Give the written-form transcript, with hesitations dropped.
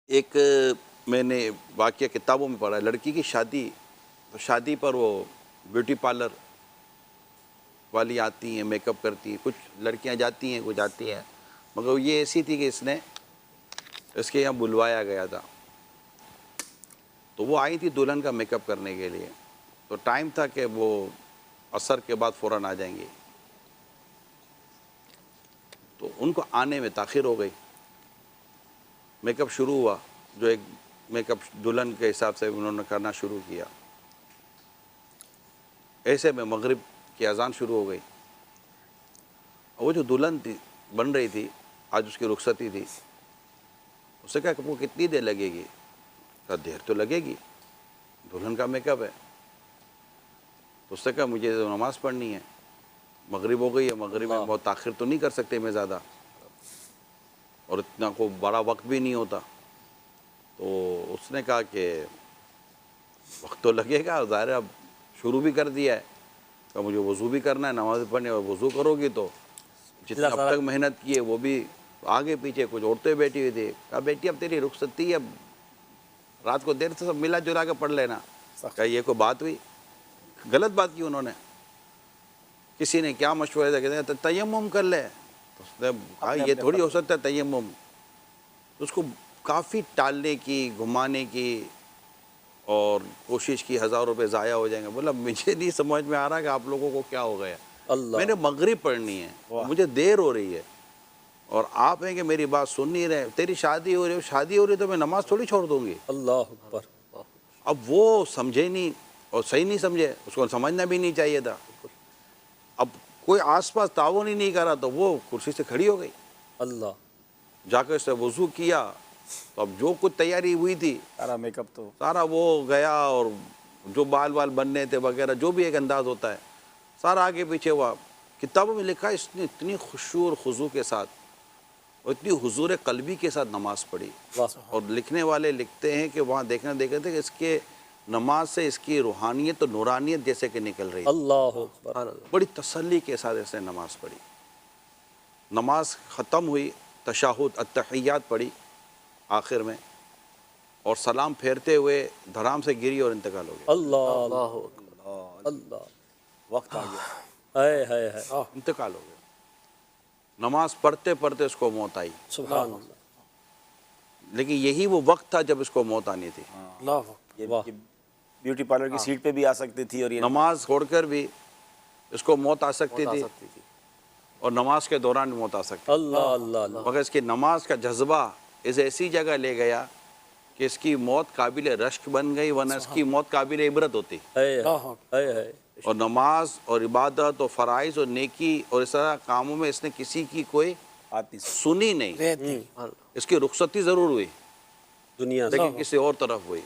ایک میں نے واقعہ کتابوں میں پڑھا ہے، لڑکی کی شادی، تو شادی پر وہ بیوٹی پارلر والی آتی ہیں، میک اپ کرتی ہیں، کچھ لڑکیاں جاتی ہیں، کچھ آتی ہیں، مگر یہ ایسی تھی کہ اس کے یہاں بلوایا گیا تھا، تو وہ آئی تھی دلہن کا میک اپ کرنے کے لیے، تو ٹائم تھا کہ وہ عصر کے بعد فوراً آ جائیں گی، تو ان کو آنے میں تاخیر ہو گئی۔ میک اپ شروع ہوا، جو ایک میک اپ دلہن کے حساب سے انہوں نے کرنا شروع کیا، ایسے میں مغرب کی اذان شروع ہو گئی۔ وہ جو دلہن تھی بن رہی تھی، آج اس کی رخصتی تھی، اس سے کہا کہ وہ کتنی دیر لگے گی؟ کہا دیر تو لگے گی، دلہن کا میک اپ ہے۔ تو اس سے کہا مجھے تو نماز پڑھنی ہے، مغرب ہو گئی ہے، مغرب میں بہت تاخیر تو نہیں کر سکتے میں زیادہ، اور اتنا کو بڑا وقت بھی نہیں ہوتا۔ تو اس نے کہا کہ وقت تو لگے گا، ظاہر ہے اب شروع بھی کر دیا ہے، کہ مجھے وضو بھی کرنا ہے، نماز پڑھنی ہے، اور وضو کرو گی تو جتنا اب تک محنت کی ہے وہ بھی آگے پیچھے کچھ عورتیں بیٹھی ہوئی تھی۔ کہا بیٹی اب تیری رخصتی ہے، اب رات کو دیر سے سب ملا جلا کے پڑھ لینا۔ کہا یہ کوئی بات ہوئی؟ غلط بات کی انہوں نے۔ کسی نے کیا مشورہ دیا، کہتے ہیں تیمم کر لے، تو اس نے کہا یہ تھوڑی ہو سکتا ہے تیمم۔ اس کو کافی ٹالنے کی، گھمانے کی اور کوشش کی، 1000 روپے ضائع ہو جائیں گے۔ بولا مجھے نہیں سمجھ میں آ رہا کہ آپ لوگوں کو کیا ہو گیا، میں نے مغرب پڑھنی ہے، مجھے دیر ہو رہی ہے، اور آپ ہیں کہ میری بات سن نہیں رہے، تیری شادی ہو رہی ہے، شادی ہو رہی ہے تو میں نماز تھوڑی چھوڑ دوں گی۔ اللہ اکبر۔ اب وہ سمجھے نہیں، اور صحیح نہیں سمجھے، اس کو سمجھنا بھی نہیں چاہیے تھا۔ اب کوئی آس پاس تعاون ہی نہیں کرا تو وہ کرسی سے کھڑی ہو گئی، اللہ جا کے اس سے وضو کیا، تو اب جو کچھ تیاری ہوئی تھی سارا میک اپ تو سارا وہ گیا، اور جو بال بننے تھے وغیرہ جو بھی ایک انداز ہوتا ہے سارا آگے پیچھے ہوا۔ کتابوں میں لکھا ہے اس نے اتنی خشوع اور خضوع کے ساتھ اور اتنی حضور قلبی کے ساتھ نماز پڑھی، اور لکھنے والے لکھتے ہیں کہ وہاں دیکھتے تھے کہ اس کے نماز سے اس کی روحانیت اور نورانیت جیسے کہ نکل رہی، اللہ اکبر۔ بڑی تسلی کے ساتھ اس نے نماز پڑھی۔ نماز ختم ہوئی، تشہد التحیات پڑھی آخر میں، اور سلام پھیرتے ہوئے دھڑام سے گری اور انتقال ہو گیا۔ اللہ اکبر۔ اللہ وقت آ گیا۔ ہائے ہائے ہائے، انتقال ہو گیا۔ نماز پڑھتے پڑھتے اس کو موت آئی، سبحان اللہ۔ لیکن یہی وہ وقت تھا جب اس کو موت آنی تھی۔ اللہ یہ واہ، بیوٹی پارلر کی سیٹ پہ بھی آ سکتی تھی، اور یہ نماز چھوڑ کر بھی اس کو موت آ سکتی تھی، اور نماز کے دوران بھی موت آ سکتی تھی، اللہ اللہ اللہ، مگر اس کی نماز کا جذبہ اس ایسی جگہ لے گیا کہ اس کی موت قابل رشک بن گئی، ورنہ اس کی موت قابل عبرت ہوتی۔ ہائے ہائے ہائے، اور نماز اور عبادت اور فرائض اور نیکی اور اس طرح کاموں میں اس نے کسی کی کوئی آتی سنی نہیں، اس کی رخصتی ضرور ہوئی دنیا سے لیکن کسی اور طرف ہوئی۔